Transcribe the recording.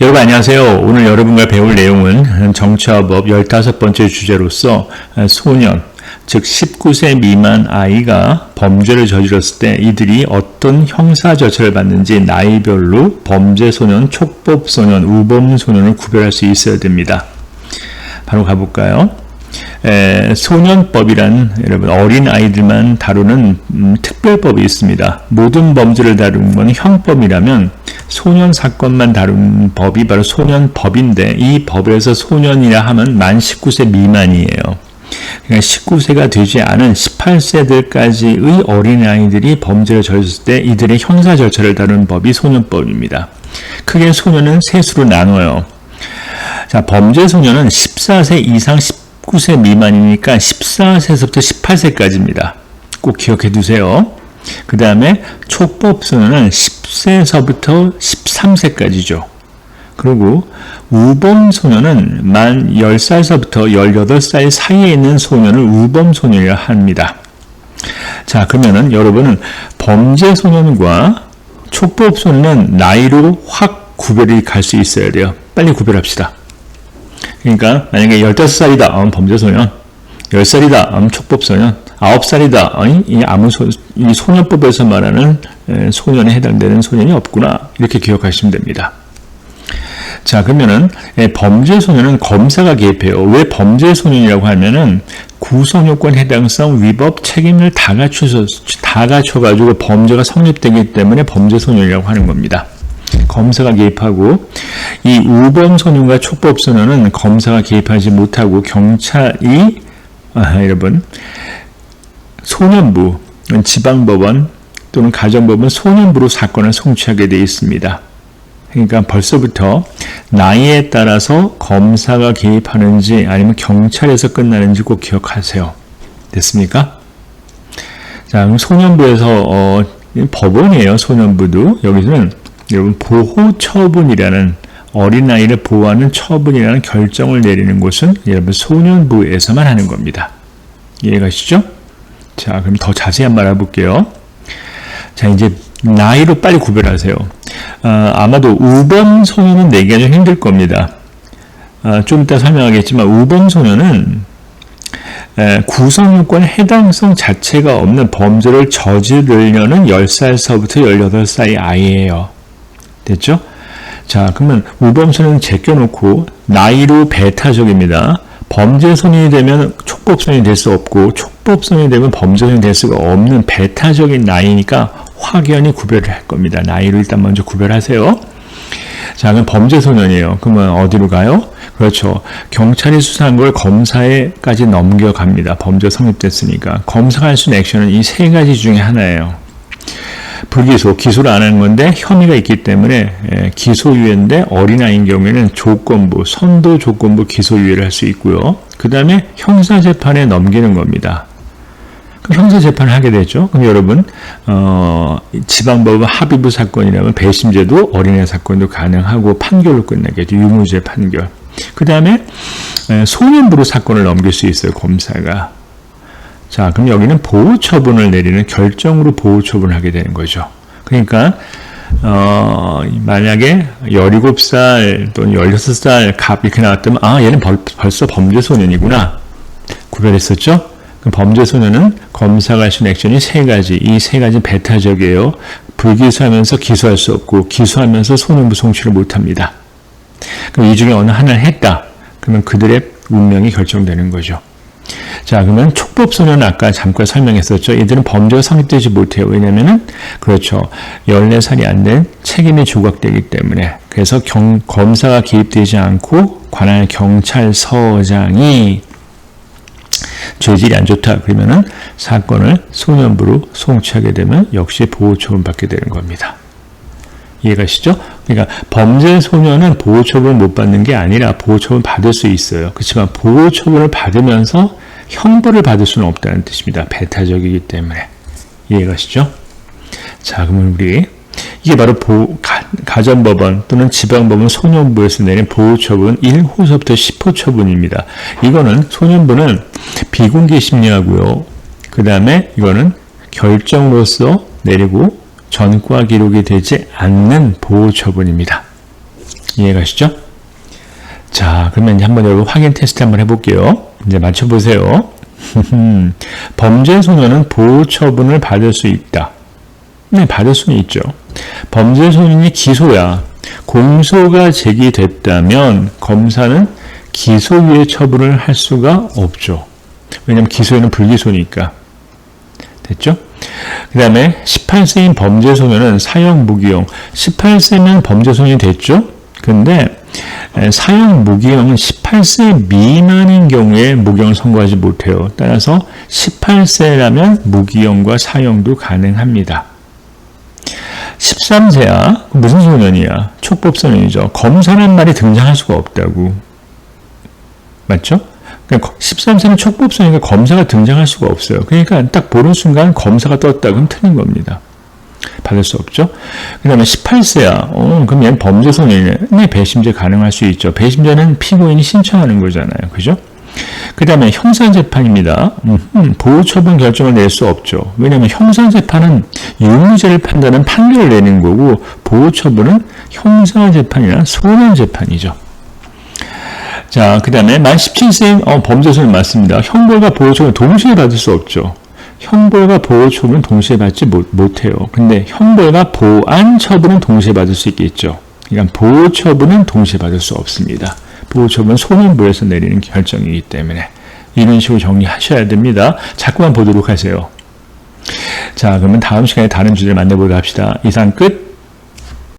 여러분 안녕하세요. 오늘 여러분과 배울 내용은 정치화법 15번째 주제로서 소년, 즉 19세 미만 아이가 범죄를 저질렀을 때 이들이 어떤 형사절차를 받는지 나이별로 범죄소년, 촉법소년, 우범소년을 구별할 수 있어야 됩니다. 바로 가볼까요? 소년법이란 여러분 어린 아이들만 다루는 특별법이 있습니다. 모든 범죄를 다루는 건 형법이라면 소년 사건만 다루는 법이 바로 소년법인데 이 법에서 소년이라 하면 만 19세 미만이에요. 그러니까 19세가 되지 않은 18세들까지의 어린아이들이 범죄를 저질렀을 때 이들의 형사 절차를 다루는 법이 소년법입니다. 크게 소년은 세 수로 나눠요. 자, 범죄 소년은 14세 이상 19세 미만이니까 14세에서부터 18세까지입니다. 꼭 기억해 두세요. 그 다음에 촉법소년은 10세에서부터 13세까지죠. 그리고 우범소년은 만 10살서부터 18살 사이에 있는 소년을 우범소년이라 합니다. 자, 그러면은 여러분은 범죄소년과 촉법소년은 나이로 확 구별이 갈 수 있어야 돼요. 빨리 구별합시다. 그러니까 만약에 15살이다 범죄소년, 10살이다 촉법소년, 9살이다 이 소년법에서 말하는 소년에 해당되는 소년이 없구나, 이렇게 기억하시면 됩니다. 자, 그러면은 범죄소년은 검사가 개입해요. 왜 범죄소년이라고 하면은 구성요건 해당성 위법 책임을 다 갖춰가지고 범죄가 성립되기 때문에 범죄소년이라고 하는 겁니다. 검사가 개입하고, 이 우범소년과 촉법소년은 검사가 개입하지 못하고 경찰이 여러분 소년부, 지방법원 또는 가정법원 소년부로 사건을 송치하게 되어 있습니다. 그러니까 벌써부터 나이에 따라서 검사가 개입하는지 아니면 경찰에서 끝나는지 꼭 기억하세요. 됐습니까? 자, 그럼 소년부에서 법원이에요. 소년부도. 여기서는 여러분 보호처분이라는, 어린아이를 보호하는 처분이라는 결정을 내리는 곳은 여러분 소년부에서만 하는 겁니다. 이해가시죠? 자, 그럼 더 자세히 한번 알아볼게요. 자, 이제 나이로 빨리 구별하세요. 아마도 우범소년은 내기가 좀 힘들 겁니다. 좀 이따 설명하겠지만 우범소년은 구성요건 해당성 자체가 없는 범죄를 저지르려는 10살서부터 18살 아이예요. 됐죠? 자, 그러면 우범소년은 제껴놓고 나이로 배타적입니다. 범죄소년이 되면 촉법소년이 될 수 없고 촉법소년이 되면 범죄소년이 될 수가 없는 배타적인 나이니까 확연히 구별을 할 겁니다. 나이로 일단 먼저 구별하세요. 자, 그럼 범죄소년이에요. 그러면 어디로 가요? 그렇죠. 경찰이 수사한 걸 검사에까지 넘겨갑니다. 범죄 성립됐으니까. 검사가 할 수 있는 액션은 이 세 가지 중에 하나예요. 불기소, 기소를 안 하는 건데 혐의가 있기 때문에 기소유예인데 어린아이인 경우에는 조건부, 선도 조건부 기소유예를 할 수 있고요. 그 다음에 형사재판에 넘기는 겁니다. 그럼 형사재판을 하게 되죠. 그럼 여러분 지방법원 합의부 사건이라면 배심제도 어린애 사건도 가능하고 판결로 끝나겠죠. 유무죄 판결. 그 다음에 소년부로 사건을 넘길 수 있어요. 검사가. 자, 그럼 여기는 보호처분을 내리는 결정으로 보호처분을 하게 되는 거죠. 그러니까 만약에 17살 또는 16살 갑 이렇게 나왔다면 얘는 벌써 범죄소년이구나 구별했었죠. 그럼 범죄소년은 검사가 할 수 있는 액션이 세 가지. 이 세 가지는 배타적이에요. 불기소하면서 기소할 수 없고 기소하면서 소년부 송치를 못합니다. 그럼 이 중에 어느 하나를 했다. 그러면 그들의 운명이 결정되는 거죠. 자, 그러면 촉법소년은 아까 잠깐 설명했었죠. 이들은 범죄가 성립되지 못해요. 왜냐면은 그렇죠. 14살이 안 된 책임이 조각되기 때문에. 그래서 검사가 개입되지 않고 관할 경찰서장이 죄질이 안 좋다 그러면은 사건을 소년부로 송치하게 되면 역시 보호처분 받게 되는 겁니다. 이해가시죠? 그러니까 범죄소년은 보호처분을 못 받는 게 아니라 보호처분 받을 수 있어요. 그렇지만 보호처분을 받으면서 형벌을 받을 수는 없다는 뜻입니다. 배타적이기 때문에. 이해가시죠? 자, 그러면 우리 이게 바로 가정법원 또는 지방법원 소년부에서 내린 보호처분 1호서부터 10호 처분입니다. 이거는 소년부는 비공개 심리하고요. 그 다음에 이거는 결정으로서 내리고 전과 기록이 되지 않는 보호 처분입니다. 이해가시죠? 자, 그러면 이제 한번 여러분 확인 테스트 한번 해볼게요. 이제 맞춰보세요. 범죄 소년은 보호 처분을 받을 수 있다. 네, 받을 수는 있죠. 범죄 소년이 기소야. 공소가 제기됐다면 검사는 기소유예 처분을 할 수가 없죠. 왜냐하면 기소에는 불기소니까. 됐죠? 그 다음에 18세인 범죄 소년은 사형 무기형. 18세면 범죄 소년이 됐죠? 근데 사형 무기형은 18세 미만인 경우에 무기형을 선고하지 못해요. 따라서 18세라면 무기형과 사형도 가능합니다. 13세야? 무슨 소년이야? 촉법소년이죠. 검사란 말이 등장할 수가 없다고. 맞죠? 그러니까 13세는 촉법소년이니까 검사가 등장할 수가 없어요. 그러니까 딱 보는 순간 검사가 떴다. 그럼 틀린 겁니다. 받을 수 없죠. 그 다음에 18세야. 그럼 얘는 범죄소년이네. 네, 배심제 가능할 수 있죠. 배심제는 피고인이 신청하는 거잖아요. 그죠? 그 다음에 형사재판입니다. 보호처분 결정을 낼 수 없죠. 왜냐하면 형사재판은 유무죄를 판단하는 판결을 내는 거고 보호처분은 형사재판이나 소년재판이죠. 자, 그 다음에 만 17세인 범죄소년 맞습니다. 형벌과 보호처분 동시에 받을 수 없죠. 형벌과 보호처분은 동시에 받지 못해요. 근데 형벌과 보안처분은 동시에 받을 수 있겠죠. 그러니까 보호처분은 동시에 받을 수 없습니다. 보호처분은 소년부에서 내리는 결정이기 때문에 이런 식으로 정리하셔야 됩니다. 자꾸만 보도록 하세요. 자, 그러면 다음 시간에 다른 주제를 만나보도록 합시다. 이상 끝.